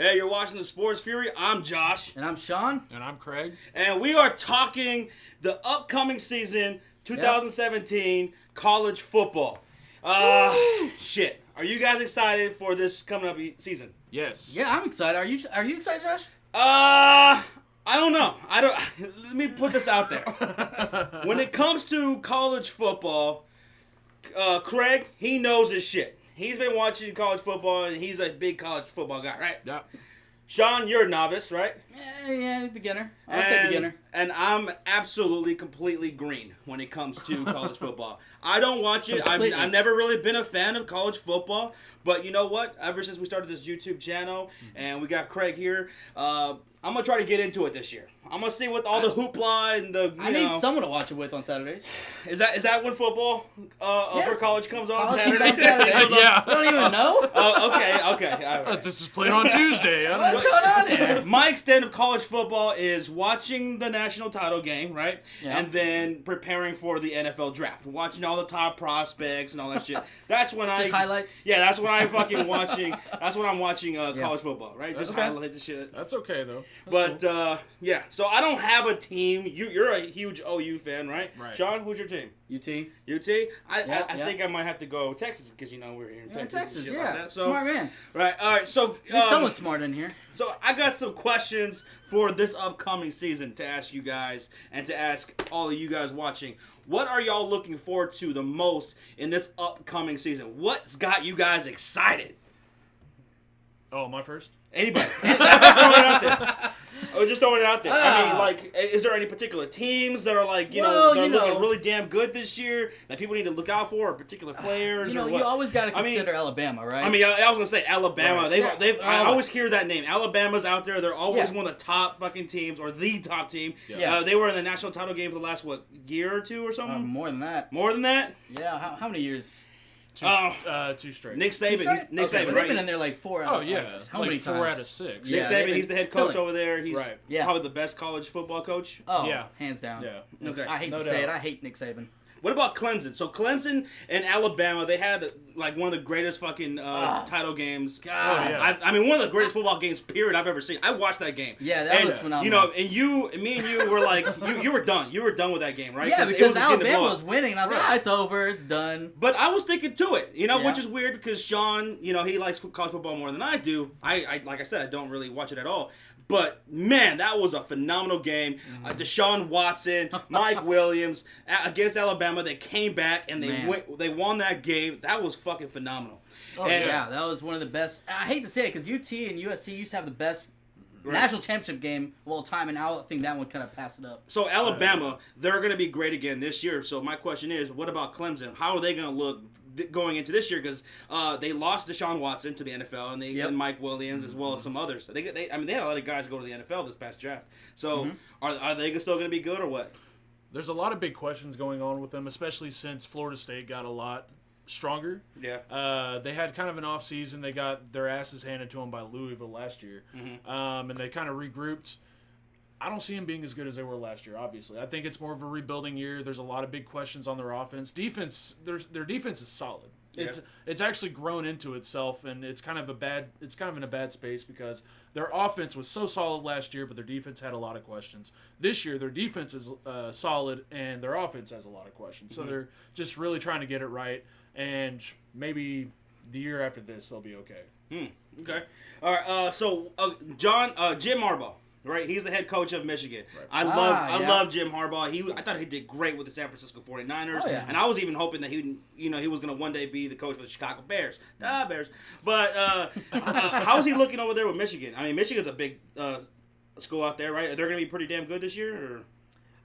Hey, you're watching the Sports Fury. I'm Josh. And I'm Sean. And I'm Craig. And we are talking the upcoming season, 2017 college football. Shit. Are you guys excited for this coming up season? Yes. Yeah, I'm excited. Are you excited, Josh? I don't know. Let me put this out there. When it comes to college football, Craig, he knows his shit. He's been watching college football, and he's a big college football guy, right? Yeah. Sean, you're a novice, right? Yeah, beginner. I'll say beginner. And I'm absolutely, completely green when it comes to college football. I don't watch it. I've never really been a fan of college football. But you know what? Ever since we started this YouTube channel, and we got Craig here, I'm going to try to get into it this year. I'm going to see what all the hoopla and the, I need someone to watch it with on Saturdays. Is that when football for college comes on Saturday? Saturday? Yeah. You don't even know? Oh, okay. All right. This is played on Tuesday. What's going on here? My extent of college football is watching the national title game, right? Yeah. And then preparing for the NFL draft. Watching all the top prospects and all that shit. That's when Just highlights? Yeah, that's when I'm fucking watching. That's when I'm watching college football, right? Just okay. highlight the shit. That's okay, though. But, yeah. So I don't have a team. You're a huge OU fan, right? Right. Sean, who's your team? UT. UT? I think I might have to go Texas because, we're here in Texas. Texas, and shit yeah. like that. So, Smart man. right. All right. So, There's someone smart in here. so I got some questions for this upcoming season to ask you guys and to ask all of you guys watching. What are y'all looking forward to the most in this upcoming season? What's got you guys excited? Oh, my first? Anybody? I'm just throwing it out there. Just throwing it out there. I mean, like, is there any particular teams that are like, that are looking really damn good this year that people need to look out for, or particular players? You always got to consider Alabama, right? I mean, I was gonna say Alabama. Right. I always hear that name. Alabama's out there. They're always one of the top fucking teams, or the top team. Yeah. They were in the national title game for the last year or two or something. More than that. More than that? Yeah. How many years? Two straight. Nick Saban. Nick Saban. They've right? been in there like 4 Oh, out. yeah. How like many 4 times? out of 6. Nick Yeah, Saban. He's the head coach killing. over there. He's Right. probably the best college football coach. Oh, Yeah. hands down. Yeah. Okay. I hate No to say doubt. it. I hate Nick Saban. What about Clemson? So Clemson and Alabama, they had like one of the greatest fucking title games. God. Oh, yeah. I mean, one of the greatest football games, period, I've ever seen. I watched that game. Yeah, that was phenomenal. And me and you were like, you were done. You were done with that game, right? Yeah, it because was getting to blow Alabama up. was winning, and I was like, it's over, it's done. But I was sticking to it, Yeah. which is weird because Sean, he likes college football more than I do. I like I said, I don't really watch it at all. But, man, that was a phenomenal game. Deshaun Watson, Mike Williams, against Alabama. They came back, and they won that game. That was fucking phenomenal. Oh, And- Yeah, that was one of the best. I hate to say it because UT and USC used to have the best national championship game of all time, and now I think that one kind of passed it up. So, Alabama, they're going to be great again this year. So, my question is, what about Clemson? How are they going to look going into this year? Because they lost Deshaun Watson to the NFL, and and Mike Williams as well as some others. They had a lot of guys go to the NFL this past draft. So are they still going to be good or what? There's a lot of big questions going on with them, especially since Florida State got a lot stronger. Yeah. They had kind of an off season. They got their asses handed to them by Louisville last year. And they kind of regrouped. I don't see them being as good as they were last year, obviously. I think it's more of a rebuilding year. There's a lot of big questions on their offense. Their defense is solid. It's actually grown into itself, and it's kind of in a bad space because their offense was so solid last year, but their defense had a lot of questions. This year, their defense is solid, and their offense has a lot of questions. So they're just really trying to get it right, and maybe the year after this, they'll be okay. Okay. All right. So, Jim Harbaugh. Right, he's the head coach of Michigan. Right. I love Jim Harbaugh. I thought he did great with the San Francisco 49ers, and I was even hoping that he was going to one day be the coach for the Chicago Bears. Bears. But how's he looking over there with Michigan? I mean, Michigan's a big school out there, right? They're going to be pretty damn good this year,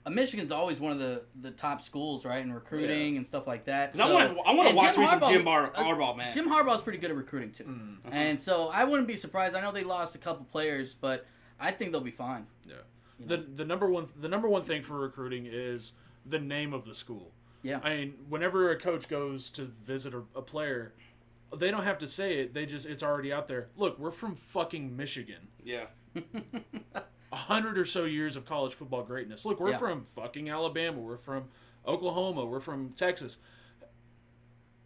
or? Michigan's always one of the top schools, right, in recruiting and stuff like that. So, I want to watch some Jim Harbaugh, man. Jim Harbaugh's pretty good at recruiting too, and so I wouldn't be surprised. I know they lost a couple players, but I think they'll be fine. Yeah. The number one thing for recruiting is the name of the school. Yeah. I mean, whenever a coach goes to visit a player, they don't have to say it. It's already out there. Look, we're from fucking Michigan. Yeah. 100 or so years of college football greatness. Look, we're from fucking Alabama. We're from Oklahoma. We're from Texas.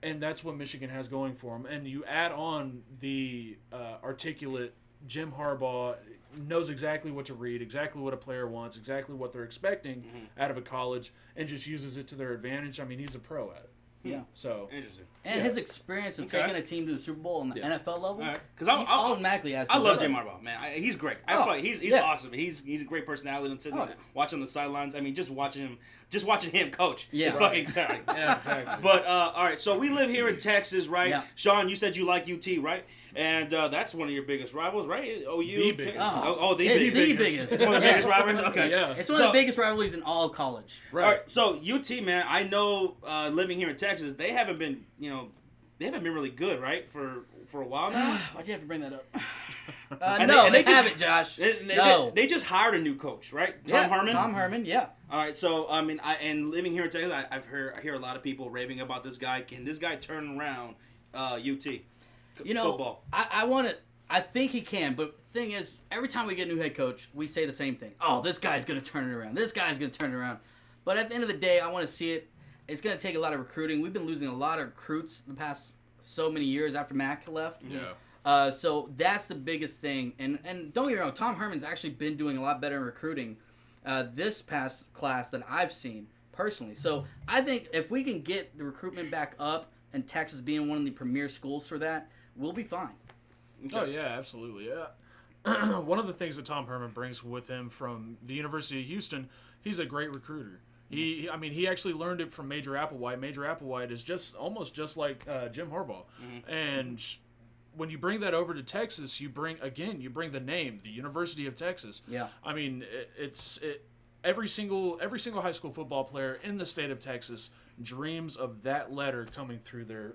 And that's what Michigan has going for them. And you add on the articulate Jim Harbaugh knows exactly what to read, exactly what a player wants, exactly what they're expecting out of a college, and just uses it to their advantage. I mean, he's a pro at it. Yeah. So interesting. And his experience of taking a team to the Super Bowl on the NFL level, because he automatically has. I love Jim Harbaugh, man. He's great. I feel like he's awesome. He's a great personality. And sitting there watching the sidelines. I mean, just watching him coach is fucking exciting. Yeah, exactly. But all right, so we live here in Texas, right? Yeah. Sean, you said you like UT, right? And that's one of your biggest rivals, right? OU. The biggest. The biggest. It's one of the biggest rivalries. Okay. Yeah. It's one of the biggest rivalries in all of college. Right. All right. So UT, man, I know living here in Texas, they haven't been really good, right? For a while now. Why'd you have to bring that up? They haven't, Josh. They just hired a new coach, right? Tom Herman. Tom Herman, yeah. All right, so I mean, and living here in Texas, I hear a lot of people raving about this guy. Can this guy turn around UT? Football. I think he can, but the thing is, every time we get a new head coach, we say the same thing. Oh, this guy's going to turn it around. This guy's going to turn it around. But at the end of the day, I want to see it. It's going to take a lot of recruiting. We've been losing a lot of recruits the past so many years after Mac left. Yeah. So that's the biggest thing. And don't get me wrong, Tom Herman's actually been doing a lot better in recruiting this past class than I've seen personally. So I think if we can get the recruitment back up, and Texas being one of the premier schools for that, we'll be fine. Okay. Oh, yeah, absolutely. Yeah. One of the things that Tom Herman brings with him from the University of Houston, he's a great recruiter. He actually learned it from Major Applewhite. Major Applewhite is almost just like Jim Harbaugh. And when you bring that over to Texas, you bring the name, the University of Texas. Yeah. I mean, every single high school football player in the state of Texas dreams of that letter coming to their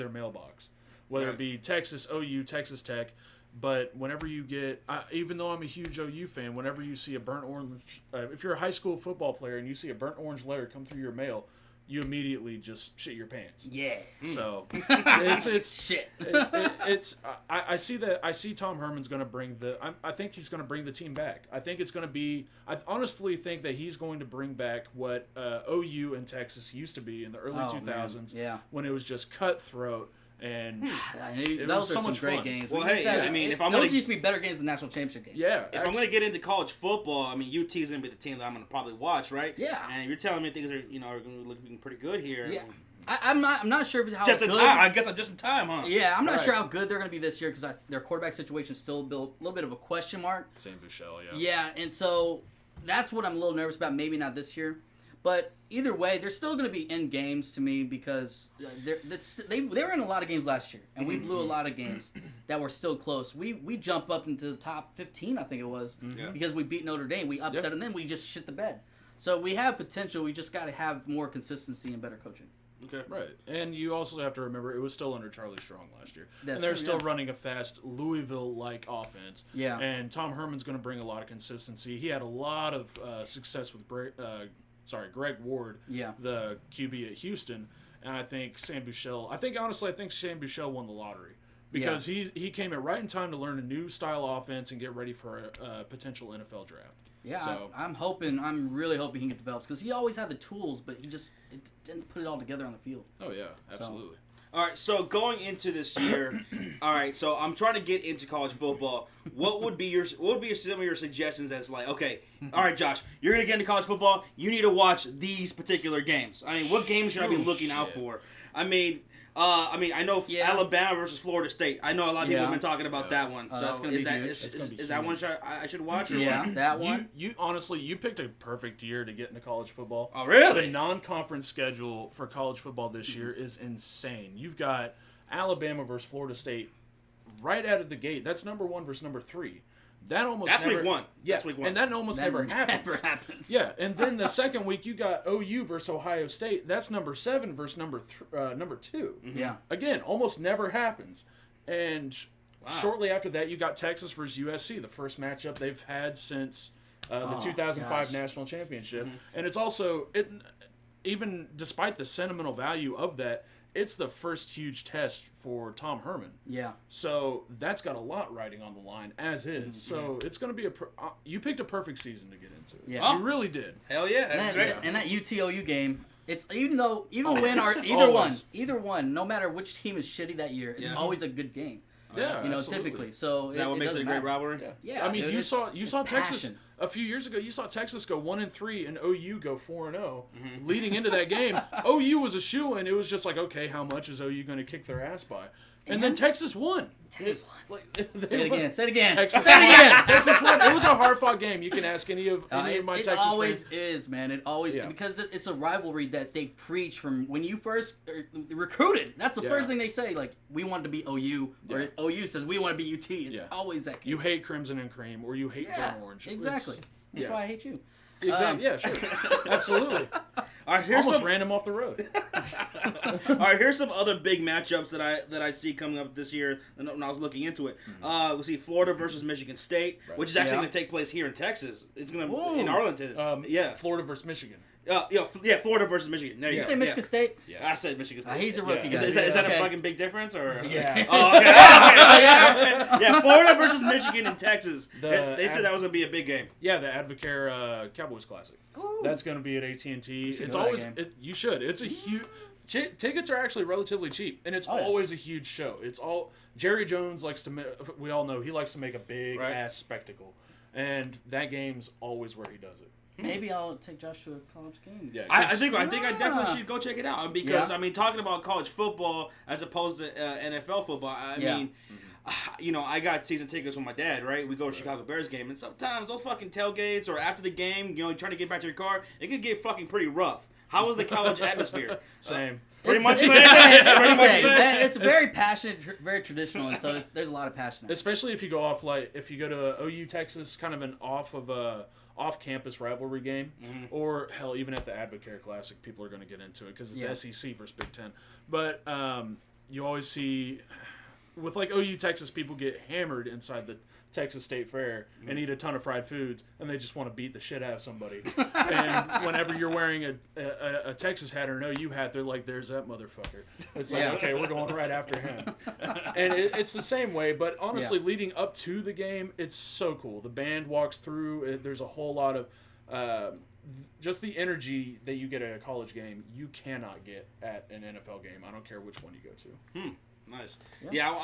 mailbox, whether it be Texas, OU, Texas Tech. But whenever you get, even though I'm a huge OU fan, whenever you see a burnt orange, if you're a high school football player and you see a burnt orange letter come through your mail, you immediately just shit your pants. Yeah. So it's shit. I see that. I see Tom Herman's going to bring I think he's going to bring the team back. I think it's going to be. I honestly think that he's going to bring back what OU and Texas used to be in the early 2000s. Yeah. When it was just cutthroat. And those are some great games. Well, those used to be better games than national championship games. Yeah. If I'm going to get into college football, I mean, UT is going to be the team that I'm going to probably watch, right? Yeah. And you're telling me things are going to look pretty good here. Yeah. I'm not sure how just good. In time. I guess I'm just in time, huh? Yeah, I'm not sure how good they're going to be this year because their quarterback situation is still a little bit of a question mark. Sam Buechele, yeah. Yeah, and so that's what I'm a little nervous about. Maybe not this year. But either way, they're still going to be in games to me because they were in a lot of games last year, and we blew a lot of games that were still close. We jump up into the top 15, I think it was, because we beat Notre Dame. We upset them, then we just shit the bed. So we have potential. We just got to have more consistency and better coaching. Okay. Right. And you also have to remember it was still under Charlie Strong last year. That's and they're true, still running a fast Louisville-like offense. Yeah. And Tom Herman's going to bring a lot of consistency. He had a lot of success with Greg Ward, the QB at Houston. And I think Sam Buechele won the lottery. Because he came in right in time to learn a new style offense and get ready for a potential NFL draft. Yeah, so, I'm really hoping he develops because he always had the tools, but he just didn't put it all together on the field. Oh yeah, absolutely. All right, so going into this year, all right, so I'm trying to get into college football. What would be some of your suggestions as like, okay, all right, Josh, you're gonna get into college football. You need to watch these particular games. I mean, what games should I be looking out for? I know Alabama versus Florida State. I know a lot of people have been talking about that one. So is that one I should watch? Or what? That one. You honestly, you picked a perfect year to get into college football. Oh, really? The non-conference schedule for college football this year is insane. You've got Alabama versus Florida State right out of the gate. That's number 1 versus number 3. That's week 1. Yeah, that's week 1. And that almost never happens. Yeah, and then the second week you got OU versus Ohio State. That's number 7 versus number 2. Mm-hmm. Yeah. Again, almost never happens. And shortly after that, you got Texas versus USC, the first matchup they've had since the 2005 national championship. Mm-hmm. And it's also even despite the sentimental value of that, it's the first huge test for Tom Herman. Yeah. So that's got a lot riding on the line, as is. So it's going to be you picked a perfect season to get into. Yeah. You really did. Hell yeah. That's great. And that UTOU game, it's either one, no matter which team is shitty that year, it's always a good game. Yeah, you know, absolutely. typically. So Is that what makes it a great matter. rivalry? Yeah, I mean, dude, you saw Texas passion. a few years ago. You saw Texas go 1-3 and OU go 4-0. Leading into that game, OU was a shoo-in. It was just like, okay, how much is OU going to kick their ass by? And then Texas won. Texas won. Like, Say it again. Say it again. Texas Say it again. Texas won. It was a hard-fought game. You can ask any of my It Texas always friends. is, man. It always Yeah. because it's a rivalry that they preach from when you first recruited. That's the first thing they say. Like, we want to be OU, or OU says we want to be UT. It's always that case. You hate Crimson and Cream, or you hate Burnt Orange. Exactly. That's why I hate you. Exactly. Yeah, sure. Absolutely. All right, here's Almost ran him off the road. All right, here's some other big matchups that I see coming up this year. When I was looking into it, we see Florida versus Michigan State, which is actually going to take place here in Texas. It's going to in Arlington. Florida versus Michigan. Florida versus Michigan. There you You go. say Michigan State? Yeah, I said Michigan State. He's a rookie guy. Is that Okay. a fucking big difference, or? Yeah. Oh, okay. Yeah, Florida versus Michigan in Texas. They said that was gonna be a big game. Yeah, the Advocare Cowboys Classic. Ooh. That's going to be at AT&T. It's go to always that game. you should. It's a huge. Tickets are actually relatively cheap, and it's always a huge show. It's all Jerry Jones likes to. We all know he likes to make a big ass spectacle, and that game's always where he does it. Maybe I'll take Josh to a college game. Yeah, I think I definitely should go check it out because Yeah. I mean, talking about college football as opposed to NFL football. I mean, you know, I got season tickets with my dad. Right, we go to Chicago Bears game, and sometimes those fucking tailgates or after the game, you know, trying to get back to your car, it can get fucking pretty rough. How was the college atmosphere? Same. Pretty much the It's same. the Pretty much the same. same. It's very passionate, very traditional, and so there's a lot of passion. Especially if you go off if you go to OU Texas, kind of an off-campus rivalry game, or hell, even at the Advocare Classic, people are going to get into it because it's SEC versus Big Ten. But you always see with like OU Texas, people get hammered inside the Texas State Fair and eat a ton of fried foods, and they just want to beat the shit out of somebody. And whenever you're wearing a Texas hat or an OU hat, they're like, "There's that motherfucker." It's like, okay, we're going right after him. And it's the same way, but honestly, leading up to the game, it's so cool. The band walks through. There's a whole lot of just the energy that you get at a college game, you cannot get at an NFL game. I don't care which one you go to. Nice. Yeah,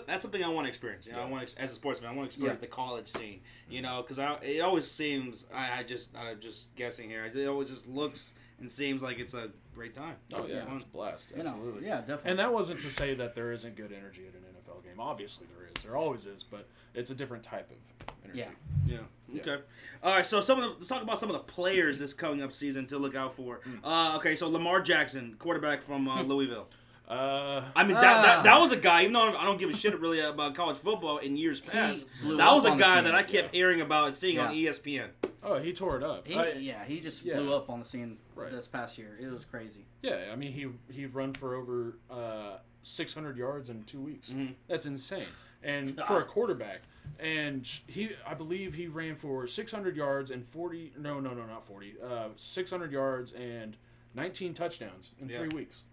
that's something I want to experience. You know, I want as a sports fan, I want to experience the college scene. You know, because it always seems I'm just guessing here. It always just looks and seems like it's a great time. Oh yeah, it's a blast. Absolutely. Yeah, definitely. And that wasn't to say that there isn't good energy at an NFL game. Obviously there is. There always is, but it's a different type of energy. Yeah. Okay. All right. So let's talk about some of the players this coming up season to look out for. Okay. So Lamar Jackson, quarterback from Louisville. I mean that was a guy. Even though I don't give a shit really about college football in years past, that was a guy that I kept hearing about and seeing on ESPN. Oh, he tore it up. He just blew up on the scene this past year. It was crazy. Yeah, I mean he run for over 600 yards in 2 weeks. That's insane. And for a quarterback, and I believe he ran for 600 yards and 600 yards and 19 touchdowns in 3 weeks.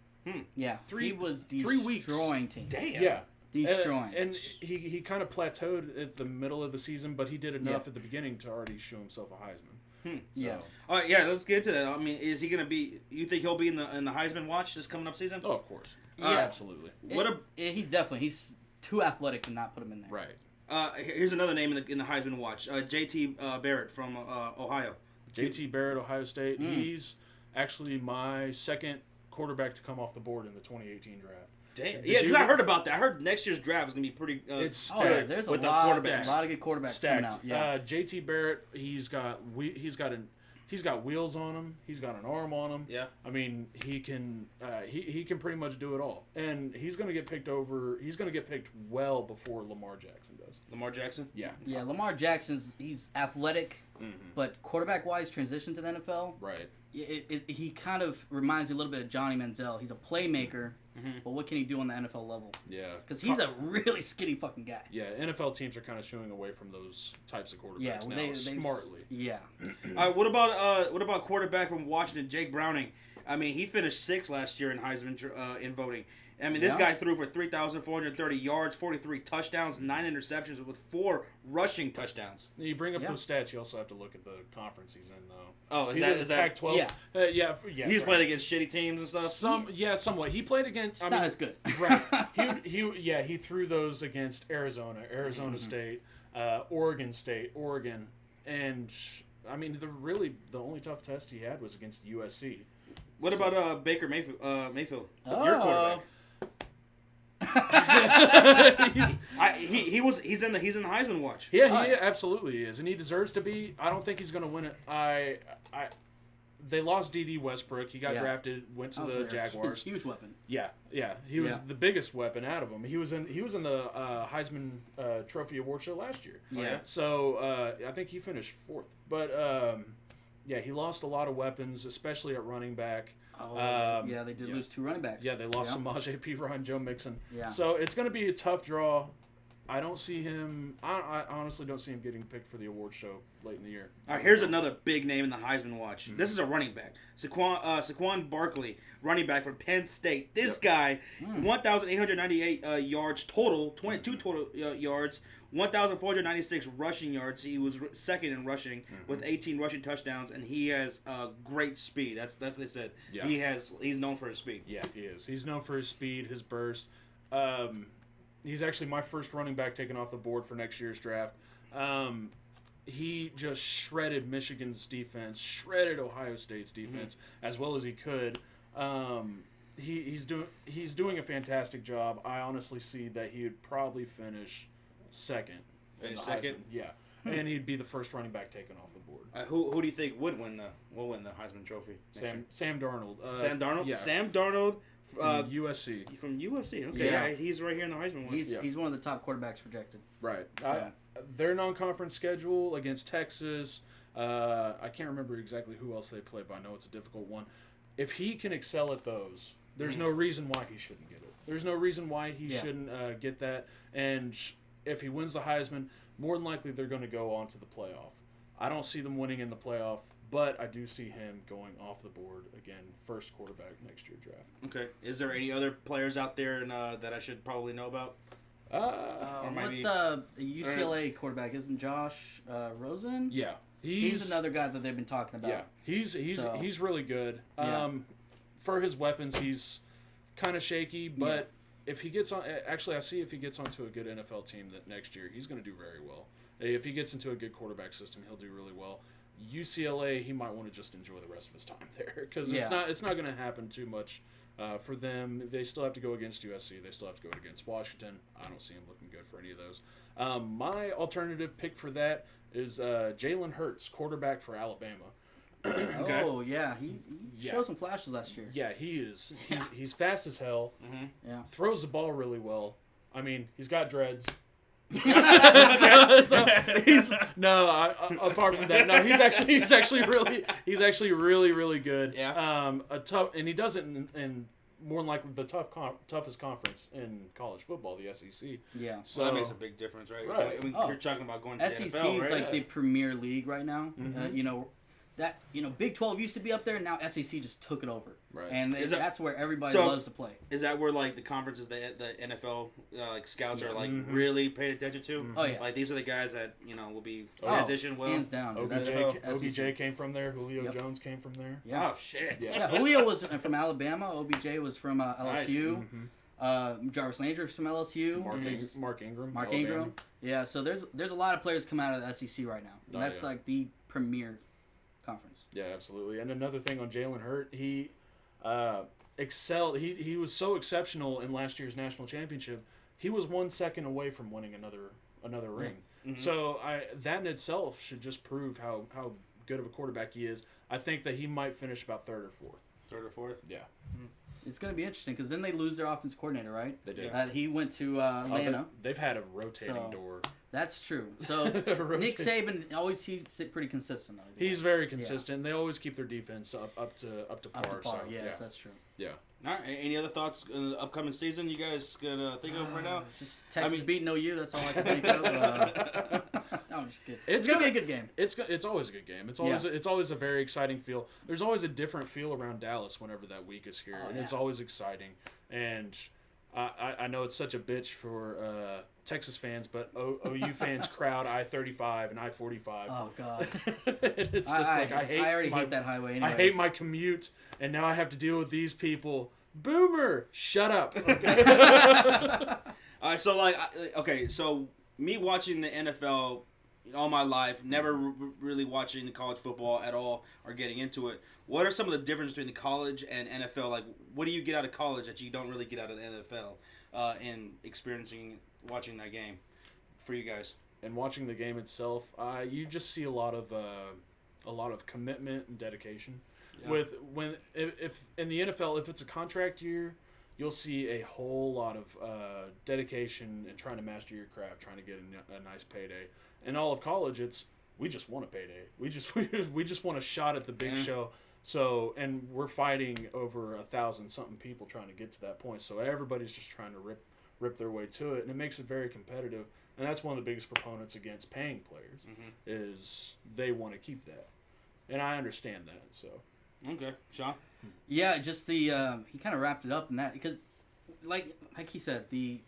Yeah, he was 3 weeks. Destroying teams. Damn. Yeah. Destroying. And he kind of plateaued at the middle of the season, but he did enough at the beginning to already show himself a Heisman. Yeah. All right. Yeah. Let's get into that. I mean, is he gonna be? You think he'll be in the Heisman Watch this coming up season? Oh, of course. Yeah. Absolutely. He's too athletic to not put him in there. Right. Here's another name in the Heisman Watch. J.T. Barrett from Ohio. J.T. Barrett, Ohio State. He's actually my second quarterback to come off the board in the 2018 draft. Damn. Yeah, because I heard about that. I heard next year's draft is going to be pretty it's stacked. Oh, yeah, there's with a lot of good quarterbacks stacked. coming out. Yeah. J.T. Barrett, he's got wheels on him. He's got an arm on him. Yeah. I mean, he can pretty much do it all. And he's going to get picked well before Lamar Jackson does. Lamar Jackson? Yeah. Yeah, Lamar he's athletic, but quarterback-wise, transition to the NFL. Right. He kind of reminds me a little bit of Johnny Manziel. He's a playmaker, but what can he do on the NFL level? Yeah. Because he's a really skinny fucking guy. Yeah, NFL teams are kind of shooing away from those types of quarterbacks now, they smartly. Yeah. What about quarterback from Washington, Jake Browning? I mean, he finished 6th last year in Heisman in voting. I mean, this guy threw for 3,430 yards, 43 touchdowns, 9 interceptions with 4 rushing touchdowns. You bring up those stats, you also have to look at the conference he's in, though. Oh, is that Pac-12? Yeah. Yeah. He's playing against shitty teams and stuff? Somewhat. He played against... It's not as good. Right. He threw those against Arizona State, Oregon State, and... I mean, the only tough test he had was against USC. What about Baker Mayfield? Oh. Your quarterback. He's in the Heisman Watch. Yeah, he absolutely is, and he deserves to be. I don't think he's going to win it. They lost D.D. Westbrook. He got drafted, went to the Jaguars. He's a huge weapon. Yeah. He was the biggest weapon out of them. He was in the Heisman Trophy Award show last year. Yeah. So I think he finished 4th. But he lost a lot of weapons, especially at running back. They did lose 2 running backs. Yeah, they lost Samaje Perine, Joe Mixon. Yeah. So it's going to be a tough draw. I don't see him. I honestly don't see him getting picked for the award show late in the year. All right, here's another big name in the Heisman Watch. This is a running back, Saquon Barkley, running back from Penn State. This guy, 1,898 yards total, 22 total yards, 1,496 rushing yards. He was second in rushing with 18 rushing touchdowns, and he has great speed. That's what they said. Yeah. He's known for his speed. Yeah, he is. He's known for his speed, his burst. He's actually my first running back taken off the board for next year's draft. He just shredded Michigan's defense, shredded Ohio State's defense as well as he could. He's doing a fantastic job. I honestly see that he would probably finish second. Yeah, and he'd be the first running back taken off the board. Who do you think will win the Heisman Trophy? Sam Darnold. Sam Darnold. Yeah. Sam Darnold. From USC. From USC. Okay, yeah, he's right here in the Heisman Watch. He's one of the top quarterbacks projected. Right. Their non-conference schedule against Texas. I can't remember exactly who else they play, but I know it's a difficult one. If he can excel at those, there's no reason why he shouldn't get it. There's no reason why he shouldn't get that. And if he wins the Heisman, more than likely they're going to go on to the playoff. I don't see them winning in the playoff, but I do see him going off the board again, first quarterback next year draft. Okay. Is there any other players out there that I should probably know about? What's the UCLA quarterback? Isn't Josh Rosen? Yeah, he's another guy that they've been talking about. Yeah, he's really good. For his weapons, he's kind of shaky, but if he gets on, actually, I see if he gets onto a good NFL team that next year, he's going to do very well. If he gets into a good quarterback system, he'll do really well. UCLA, he might want to just enjoy the rest of his time there because it's not going to happen too much for them. They still have to go against USC. They still have to go against Washington. I don't see him looking good for any of those. My alternative pick for that is Jalen Hurts, quarterback for Alabama. Okay. Oh yeah, he showed some flashes last year. Yeah, he is. He's fast as hell. Mm-hmm. Yeah, throws the ball really well. I mean, he's got dreads. Apart from that, no, he's actually really good. Yeah. He does it in more than likely the toughest conference in college football, the SEC. Yeah. So that makes a big difference, right? Right. I mean, you're talking about going to SEC the NFL, is right? like the premier league right now. Mm-hmm. Big 12 used to be up there, and now SEC just took it over. Right. And that's where everybody loves to play. Is that where like the conferences, the NFL like scouts are like really paying attention to? Mm-hmm. Oh yeah. Like these are the guys that will be transition well. Hands down. OBJ came from there. Julio Jones came from there. Yeah. Oh shit. Yeah. Julio was from Alabama. OBJ was from LSU. Nice. Jarvis Landry from LSU. Mark Ingram. Mark Ingram. Yeah. So there's a lot of players coming out of the SEC right now. And that's like the premier conference. Yeah, absolutely. And another thing on Jalen Hurts, he excelled. He was so exceptional in last year's national championship. He was 1 second away from winning another ring. Mm-hmm. So that in itself should just prove how good of a quarterback he is. I think that he might finish about third or fourth. Yeah. Mm-hmm. It's going to be interesting because then they lose their offensive coordinator, right? They did. He went to Atlanta. They've had a rotating door. That's true. So Nick Saban he's pretty consistent though. He's very consistent. Yeah. They always keep their defense up to par. So, yes, that's true. Yeah. All right. Any other thoughts in the upcoming season you guys gonna think of right now? Just Texas beating OU. That's all I can think of. I'm just kidding. It's gonna be a good game. It's always a good game. It's always a very exciting feel. There's always a different feel around Dallas whenever that week is here, and it's always exciting. And I know it's such a bitch for Texas fans, but OU fans crowd I-35 and I-45. Oh God! It's just I hate that highway. Anyways. I hate my commute, and now I have to deal with these people. Boomer, shut up. Okay. All right, so so me watching the NFL all my life, never really watching the college football at all or getting into it. What are some of the differences between the college and NFL? Like, what do you get out of college that you don't really get out of the NFL in watching that game for you guys? And watching the game itself, you just see a lot of commitment and dedication. Yeah. If in the NFL, if it's a contract year, you'll see a whole lot of dedication and trying to master your craft, trying to get a nice payday. In all of college, we just want a payday. We just want a shot at the big show. So, and we're fighting over 1,000-something people trying to get to that point. So everybody's just trying to rip their way to it, and it makes it very competitive. And that's one of the biggest proponents against paying players is they want to keep that, and I understand that. So, okay, Sean. Yeah, just he kind of wrapped it up in that because, like he said, the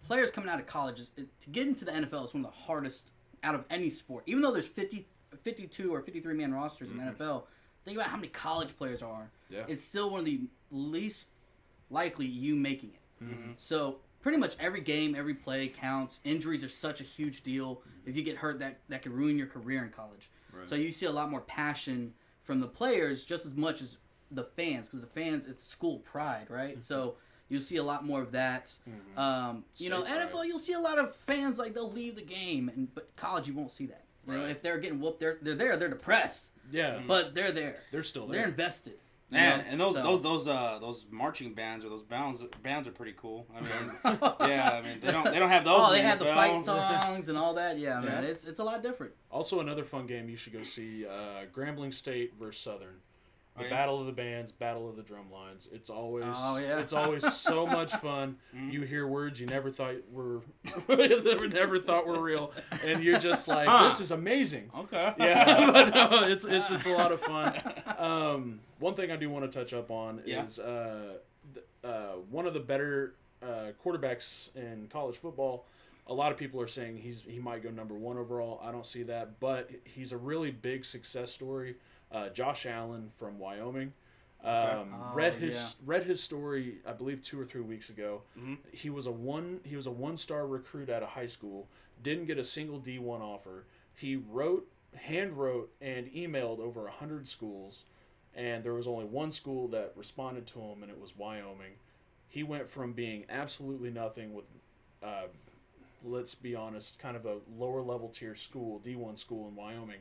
players coming out of college to get into the NFL is one of the hardest out of any sport. Even though there's 52 or 53 man rosters in the NFL, think about how many college players are. Yeah. It's still one of the least likely you making it. Mm-hmm. So pretty much every game, every play counts. Injuries are such a huge deal. If you get hurt, that could ruin your career in college. Right. So you see a lot more passion from the players just as much as the fans, because the fans, it's school pride, right? Mm-hmm. So you'll see a lot more of that. Mm-hmm. NFL, you'll see a lot of fans, like, they'll leave the game, but college, you won't see that. Right. You know, if they're getting whooped, they're there, they're depressed. Yeah. But they're there. They're still there. They're invested. And those marching bands or those bands are pretty cool. I mean, yeah, I mean they don't have those. Oh, they have the fight songs and all that. Yeah, man, it's a lot different. Also, another fun game you should go see: Grambling State versus Southern. The Battle of the Bands, Battle of the Drum Lines. It's always so much fun. Mm-hmm. You hear words you never thought were real, and you're just like, this is amazing. Okay. Yeah, but no, it's a lot of fun. One thing I do want to touch up on is one of the better quarterbacks in college football. A lot of people are saying he might go number 1 overall. I don't see that, but he's a really big success story. Josh Allen from Wyoming. Read his story, I believe 2 or 3 weeks ago. Mm-hmm. He was a 1-star recruit out of high school. Didn't get a single D1 offer. He hand wrote, and emailed over 100 schools, and there was only one school that responded to him, and it was Wyoming. He went from being absolutely nothing with, let's be honest, kind of a lower level tier school, D1 school in Wyoming.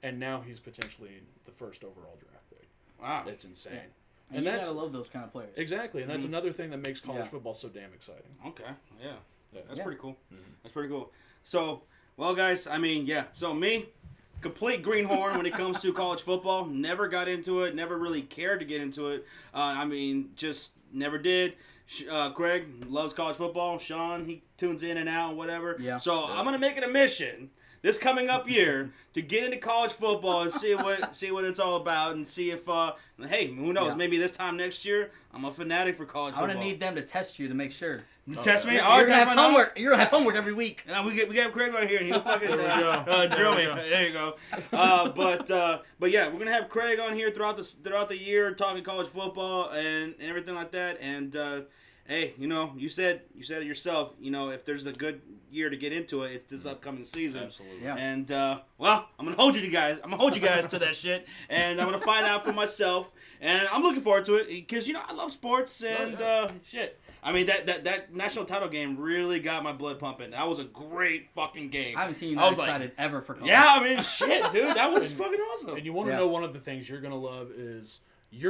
And now he's potentially the first overall draft pick. Wow. It's insane. Yeah. And you gotta love those kind of players. Exactly, and that's another thing that makes college football so damn exciting. Okay, yeah. That's pretty cool. Mm-hmm. That's pretty cool. So, well, guys, I mean, so me, complete greenhorn when it comes to college football. Never got into it, never really cared to get into it. I mean, just never did. Craig loves college football. Sean, he tunes in and out, whatever. Yeah. So I'm going to make it a mission this coming up year to get into college football and see what it's all about, and see if hey, who knows, maybe this time next year I'm a fanatic for college football. I'm gonna need them to test you to make sure. Test me? You're gonna have homework. You're gonna have homework every week. We got Craig right here, and he'll fucking drill me. There you go. But yeah, we're gonna have Craig on here throughout the year talking college football and everything like that. And hey, you said it yourself. If there's a good year to get into it, it's this upcoming season. Absolutely. Yeah. And well, I'm gonna hold you guys to that shit, and I'm gonna find out for myself. And I'm looking forward to it because I love sports and shit. I mean that national title game really got my blood pumping. That was a great fucking game. I haven't seen you that excited ever for college. Yeah, I mean shit, dude, that was fucking awesome. And you want to know one of the things you're gonna love is you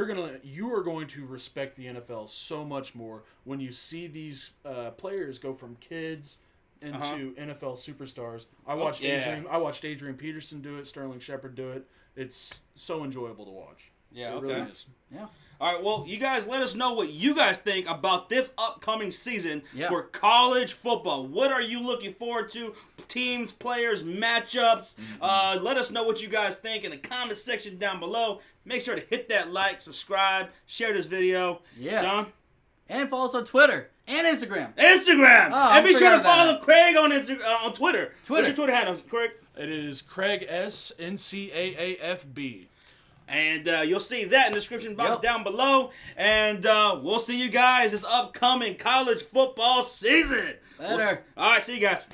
are going to respect the NFL so much more when you see these players go from kids into NFL superstars. I watched Adrian Peterson do it, Sterling Shepard do it. It's so enjoyable to watch. Yeah, it really is. Yeah. All right, well, you guys let us know what you guys think about this upcoming season for college football. What are you looking forward to? Teams, players, matchups. Let us know what you guys think in the comment section down below. Make sure to hit that like, subscribe, share this video. Yeah. John? And follow us on Twitter and Instagram. Oh, and be sure to follow Craig on on Twitter. What's your Twitter handle, Craig? It is Craig S NCAAFB. And you'll see that in the description box down below. And we'll see you guys this upcoming college football season. Later. All right, see you guys.